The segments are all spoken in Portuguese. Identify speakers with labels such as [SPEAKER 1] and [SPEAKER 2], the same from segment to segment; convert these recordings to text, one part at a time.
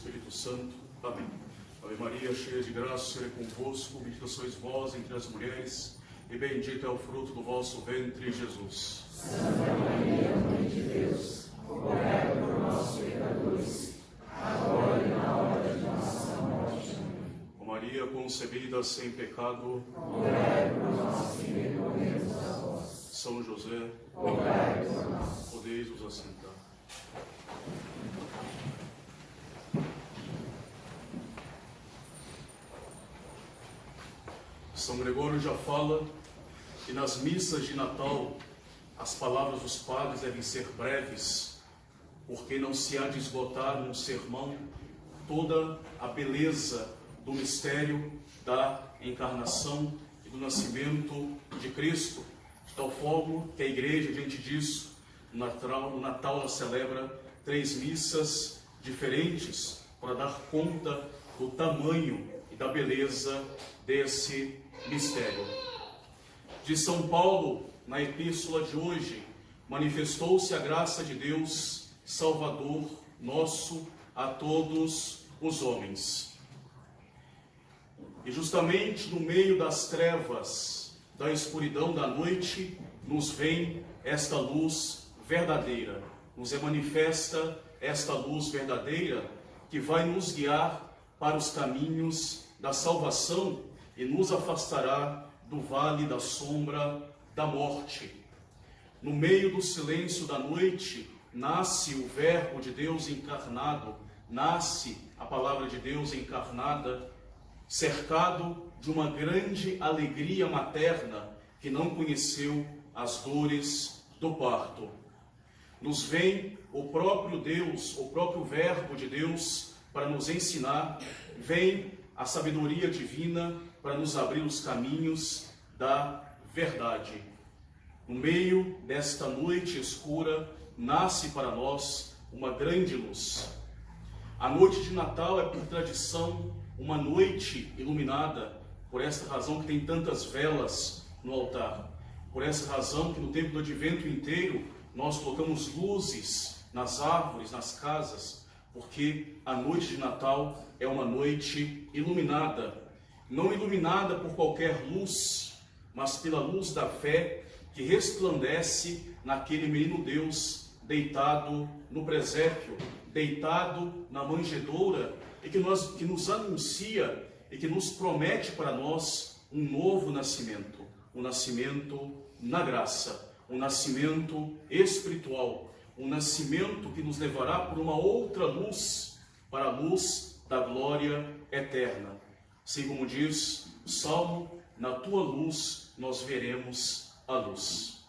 [SPEAKER 1] Espírito Santo. Amém. Ave Maria, cheia de graça, o Senhor é convosco, bendita sois vós entre as mulheres, e bendito é o fruto do vosso ventre, Jesus.
[SPEAKER 2] Santa Maria, Mãe de Deus, rogai por nós, pecadores, agora e na hora de nossa morte. Amém.
[SPEAKER 1] Ó Maria concebida sem pecado,
[SPEAKER 2] rogai por nós que recorremos a vós.
[SPEAKER 1] São José,
[SPEAKER 2] rogai por nós.
[SPEAKER 1] podeis vos assentar. São Gregório já fala que nas missas de Natal as palavras dos padres devem ser breves, porque não se há de esgotar num sermão toda a beleza do mistério da encarnação e do nascimento de Cristo, de tal forma que a Igreja, diante disso, no Natal ela celebra 3 missas diferentes para dar conta do tamanho e da beleza desse mistério. De São Paulo, na epístola de hoje, manifestou-se a graça de Deus, Salvador nosso, a todos os homens. E justamente no meio das trevas, da escuridão da noite, nos vem esta luz verdadeira, nos é manifesta esta luz verdadeira que vai nos guiar para os caminhos da salvação e nos afastará do vale da sombra da morte. No meio do silêncio da noite, nasce o Verbo de Deus encarnado, nasce a palavra de Deus encarnada, cercado de uma grande alegria materna que não conheceu as dores do parto. Nos vem o próprio Deus, o próprio Verbo de Deus para nos ensinar, vem a sabedoria divina para nos abrir os caminhos da verdade. No meio desta noite escura, nasce para nós uma grande luz. A noite de Natal é, por tradição, uma noite iluminada, por esta razão que tem tantas velas no altar. Por essa razão que no tempo do Advento inteiro nós colocamos luzes nas árvores, nas casas, porque a noite de Natal é uma noite iluminada. Não iluminada por qualquer luz, mas pela luz da fé que resplandece naquele menino Deus deitado no presépio, deitado na manjedoura, e que nos anuncia e que nos promete para nós um novo nascimento, um nascimento na graça, um nascimento espiritual, um nascimento que nos levará por uma outra luz, para a luz da glória eterna. Assim como diz o Salmo, na tua luz nós veremos a luz.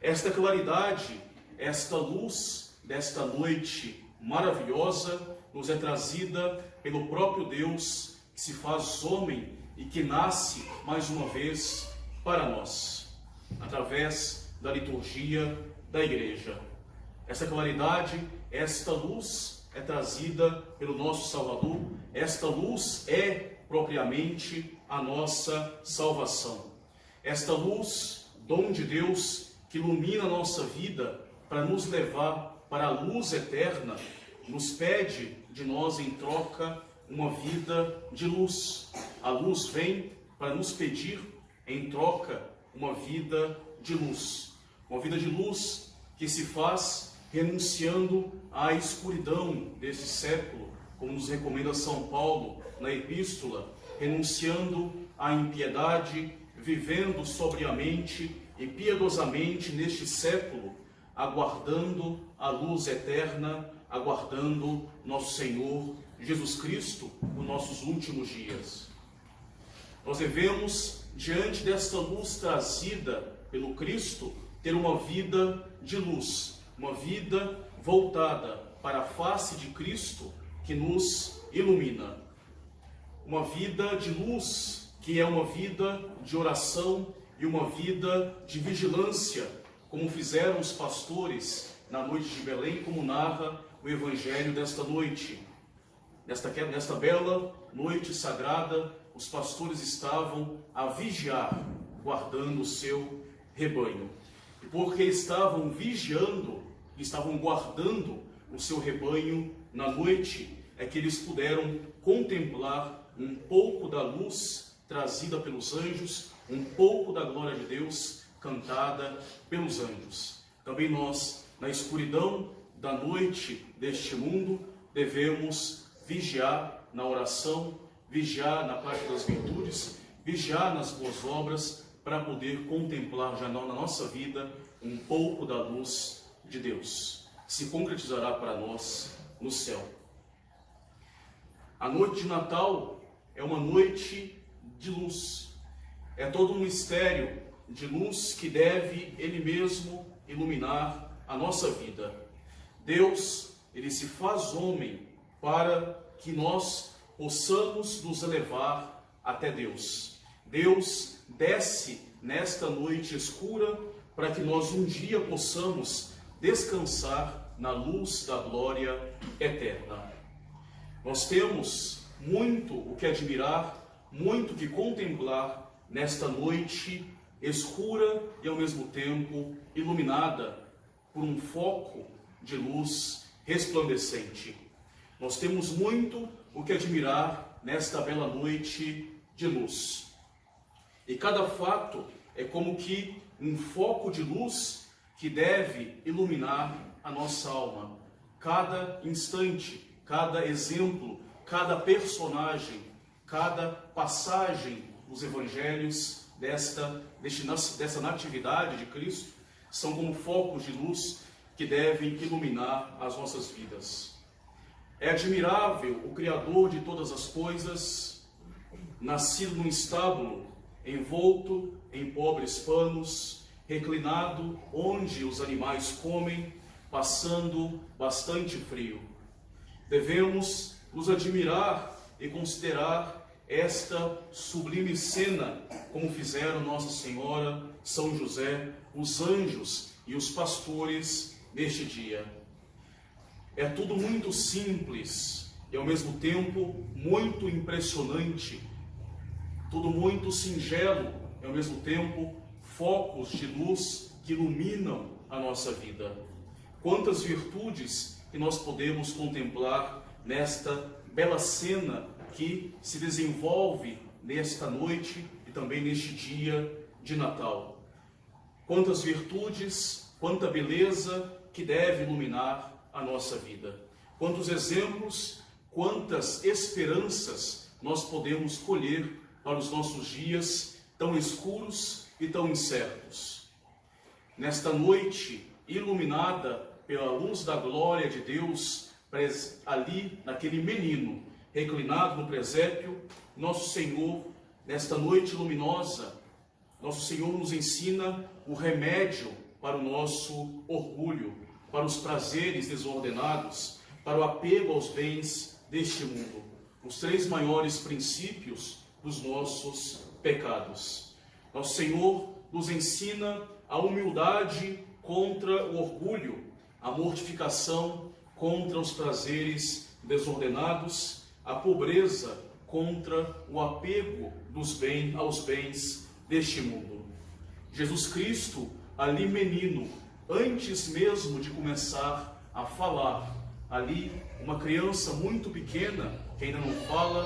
[SPEAKER 1] Esta claridade, esta luz desta noite maravilhosa nos é trazida pelo próprio Deus que se faz homem e que nasce mais uma vez para nós, através da liturgia da Igreja. Esta claridade, esta luz é trazida pelo nosso Salvador, esta luz é propriamente a nossa salvação. Esta luz, dom de Deus, que ilumina a nossa vida para nos levar para a luz eterna, nos pede de nós em troca uma vida de luz. A luz vem para nos pedir em troca uma vida de luz. Uma vida de luz que se faz renunciando à escuridão desse século, como nos recomenda São Paulo na epístola, renunciando à impiedade, vivendo sobriamente e piedosamente neste século, aguardando a luz eterna, aguardando nosso Senhor Jesus Cristo nos nossos últimos dias. Nós devemos, diante desta luz trazida pelo Cristo, ter uma vida de luz, uma vida voltada para a face de Cristo que nos ilumina. Uma vida de luz, que é uma vida de oração e uma vida de vigilância, como fizeram os pastores na noite de Belém, como narra o Evangelho desta noite. Nesta bela noite sagrada, os pastores estavam a vigiar, guardando o seu rebanho. E porque estavam vigiando, estavam guardando o seu rebanho na noite, é que eles puderam contemplar um pouco da luz trazida pelos anjos, um pouco da glória de Deus cantada pelos anjos. Também nós, na escuridão da noite deste mundo, devemos vigiar na oração, vigiar na prática das virtudes, vigiar nas boas obras, para poder contemplar já na nossa vida um pouco da luz de Deus, que se concretizará para nós no céu. A noite de Natal é uma noite de luz, é todo um mistério de luz que deve Ele mesmo iluminar a nossa vida. Deus, Ele se faz homem para que nós possamos nos elevar até Deus. Deus desce nesta noite escura para que nós um dia possamos descansar na luz da glória eterna. Nós temos muito o que admirar, muito o que contemplar nesta noite escura e ao mesmo tempo iluminada por um foco de luz resplandecente. Nós temos muito o que admirar nesta bela noite de luz. E cada fato é como que um foco de luz que deve iluminar a nossa alma. Cada instante, cada exemplo, cada personagem, cada passagem dos evangelhos dessa natividade de Cristo são como focos de luz que devem iluminar as nossas vidas. É admirável o Criador de todas as coisas, nascido num estábulo, envolto em pobres panos, reclinado onde os animais comem, passando bastante frio. Devemos nos admirar e considerar esta sublime cena, como fizeram Nossa Senhora, São José, os anjos e os pastores neste dia. É tudo muito simples e ao mesmo tempo muito impressionante, tudo muito singelo e ao mesmo tempo focos de luz que iluminam a nossa vida. Quantas virtudes que nós podemos contemplar nesta bela cena que se desenvolve nesta noite e também neste dia de Natal. Quantas virtudes, quanta beleza que deve iluminar a nossa vida. Quantos exemplos, quantas esperanças nós podemos colher para os nossos dias tão escuros e tão incertos. Nesta noite iluminada pela luz da glória de Deus, ali naquele menino reclinado no presépio, nosso Senhor, nesta noite luminosa, nosso Senhor nos ensina o remédio para o nosso orgulho, para os prazeres desordenados, para o apego aos bens deste mundo, os 3 maiores princípios dos nossos pecados. Nosso Senhor nos ensina a humildade contra o orgulho, a mortificação contra os prazeres desordenados, a pobreza contra o apego aos bens deste mundo. Jesus Cristo, ali menino, antes mesmo de começar a falar, ali uma criança muito pequena, que ainda não fala,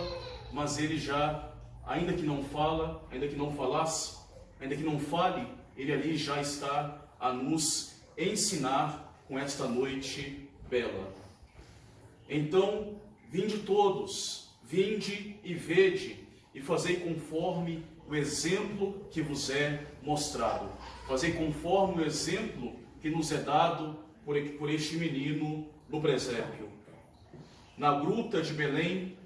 [SPEAKER 1] mas ele já, ainda que não fala, ainda que não falasse, ainda que não fale, ele ali já está a nos ensinar com esta noite bela. Então, vinde todos, vinde e vede, e fazei conforme o exemplo que vos é mostrado. Fazei conforme o exemplo que nos é dado por este menino no presépio. Na gruta de Belém,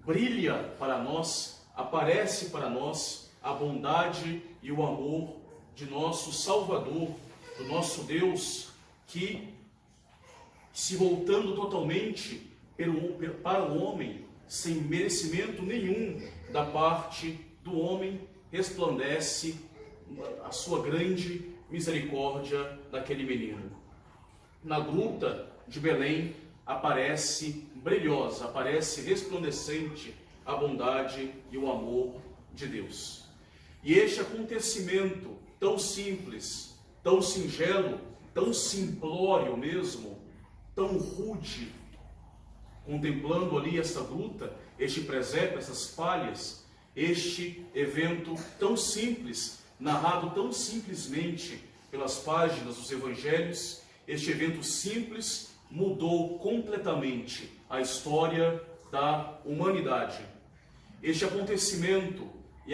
[SPEAKER 1] brilha para nós, aparece para nós a bondade e o amor de nosso Salvador, do nosso Deus, que, se voltando totalmente para o homem, sem merecimento nenhum da parte do homem, resplandece a sua grande misericórdia daquele menino. Na gruta de Belém aparece brilhosa, aparece resplandecente a bondade e o amor de Deus. E este acontecimento tão simples, tão singelo, tão simplório mesmo, tão rude, contemplando ali esta gruta, este presépio, essas palhas, este evento tão simples, narrado tão simplesmente pelas páginas dos evangelhos, este evento simples mudou completamente a história da humanidade. Este acontecimento e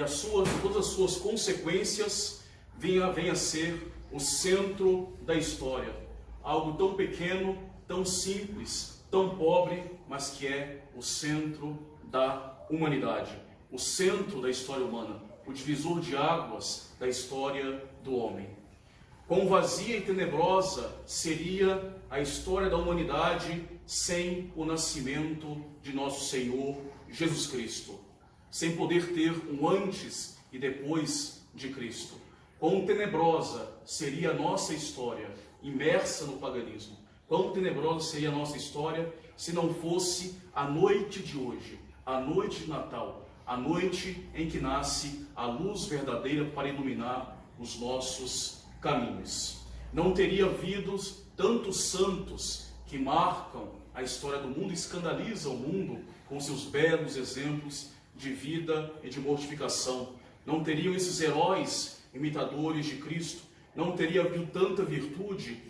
[SPEAKER 1] todas as suas consequências vêm a ser o centro da história. Algo tão pequeno, tão simples, tão pobre, mas que é o centro da humanidade, o centro da história humana, o divisor de águas da história do homem. Quão vazia e tenebrosa seria a história da humanidade sem o nascimento de nosso Senhor Jesus Cristo, sem poder ter um antes e depois de Cristo. Quão tenebrosa seria a nossa história imersa no paganismo. Quão tenebrosa seria a nossa história se não fosse a noite de hoje, a noite de Natal, a noite em que nasce a luz verdadeira para iluminar os nossos caminhos. Não teria havido tantos santos que marcam a história do mundo, escandalizam o mundo com seus belos exemplos de vida e de mortificação. Não teriam esses heróis imitadores de Cristo, não teria havido tanta virtude,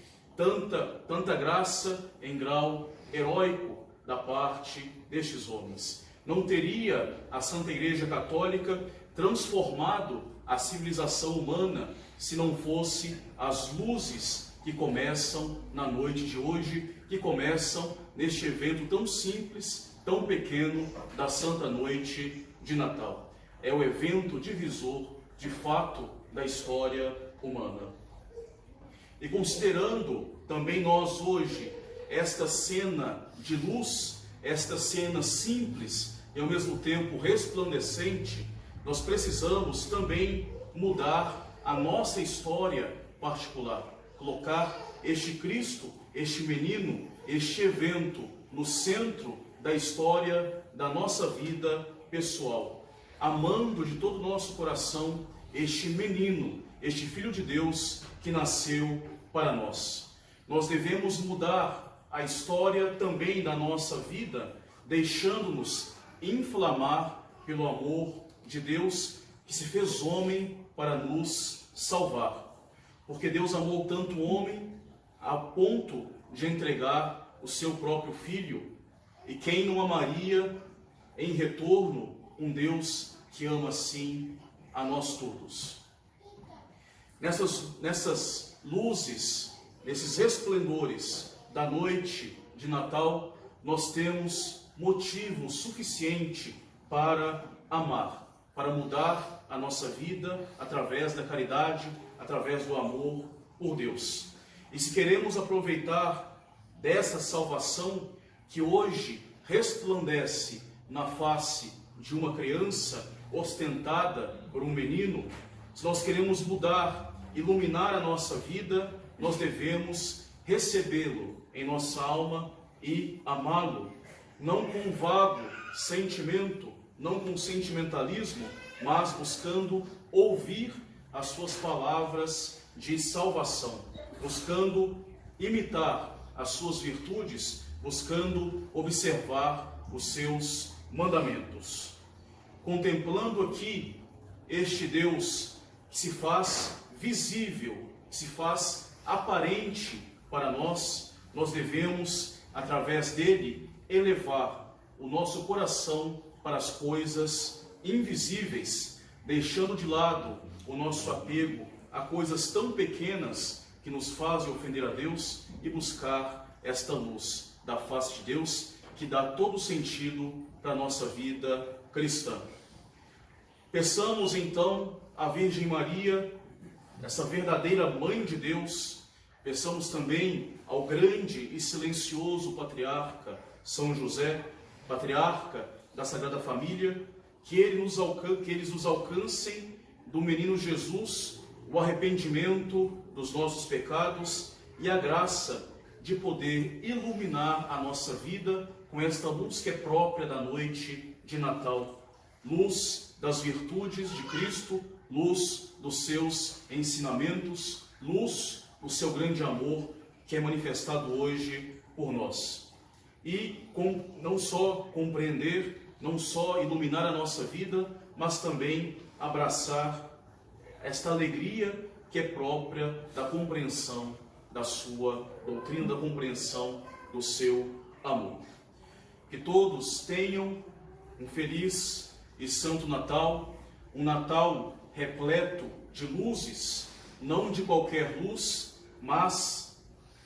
[SPEAKER 1] tanta graça em grau heróico da parte destes homens. Não teria a Santa Igreja Católica transformado a civilização humana se não fosse as luzes que começam na noite de hoje, que começam neste evento tão simples, tão pequeno da Santa Noite de Natal. É o evento divisor, de fato, da história humana. E considerando também nós hoje esta cena de luz, esta cena simples e ao mesmo tempo resplandecente, nós precisamos também mudar a nossa história particular, colocar este Cristo, este menino, este evento no centro da história da nossa vida pessoal, amando de todo o nosso coração este menino, este Filho de Deus que nasceu para nós. Nós devemos mudar a história também da nossa vida, deixando-nos inflamar pelo amor de Deus que se fez homem para nos salvar. Porque Deus amou tanto o homem a ponto de entregar o seu próprio Filho. E quem não amaria em retorno um Deus que ama assim a nós todos? Nessas luzes, nesses resplendores da noite de Natal, nós temos motivo suficiente para amar, para mudar a nossa vida através da caridade, através do amor por Deus. E se queremos aproveitar dessa salvação que hoje resplandece na face de uma criança ostentada por um menino, se nós queremos mudar, iluminar a nossa vida, nós devemos recebê-lo em nossa alma e amá-lo, não com um vago sentimento, não com sentimentalismo, mas buscando ouvir as suas palavras de salvação, buscando imitar as suas virtudes, buscando observar os seus mandamentos. Contemplando aqui este Deus que se faz visível, que se faz aparente para nós, nós devemos, através dele, elevar o nosso coração para as coisas invisíveis, deixando de lado o nosso apego a coisas tão pequenas que nos fazem ofender a Deus e buscar esta luz da face de Deus que dá todo sentido para a nossa vida cristã. Peçamos então à Virgem Maria, essa verdadeira Mãe de Deus, peçamos também ao grande e silencioso patriarca São José, patriarca da Sagrada Família, que eles nos alcancem do menino Jesus o arrependimento dos nossos pecados e a graça de poder iluminar a nossa vida com esta luz que é própria da noite de Natal, luz das virtudes de Cristo, luz dos seus ensinamentos, luz do seu grande amor que é manifestado hoje por nós. e não só compreender, não só iluminar a nossa vida, mas também abraçar esta alegria que é própria da compreensão da sua doutrina, da compreensão do seu amor. Que todos tenham um feliz e santo Natal, um Natal repleto de luzes, não de qualquer luz, mas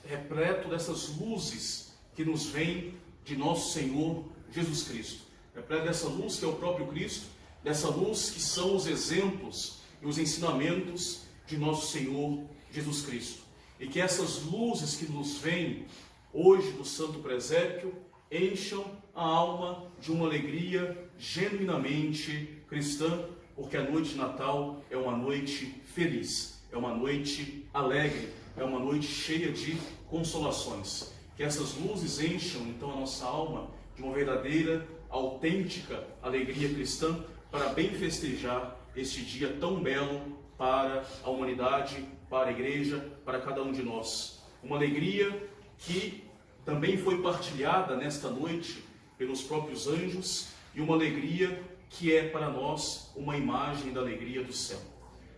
[SPEAKER 1] repleto dessas luzes que nos vêm de nosso Senhor Jesus Cristo. Repleto dessa luz que é o próprio Cristo, dessa luz que são os exemplos e os ensinamentos de nosso Senhor Jesus Cristo. E que essas luzes que nos vêm hoje do Santo Presépio encham a alma de uma alegria genuinamente cristã, porque a noite de Natal é uma noite feliz, é uma noite alegre, é uma noite cheia de consolações. Que essas luzes encham então a nossa alma de uma verdadeira, autêntica alegria cristã, para bem festejar este dia tão belo para a humanidade, para a igreja, para cada um de nós. Uma alegria que também foi partilhada nesta noite pelos próprios anjos, e uma alegria que é para nós uma imagem da alegria do céu.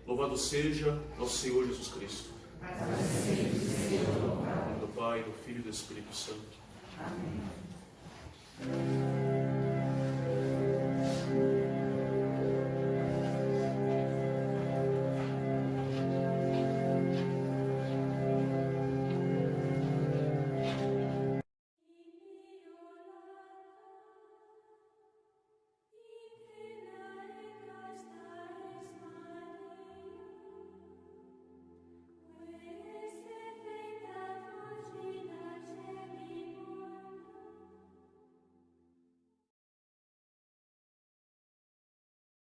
[SPEAKER 1] Louvado seja nosso Senhor Jesus Cristo. Em nome do Pai, do Filho e do Espírito Santo.
[SPEAKER 2] Amém.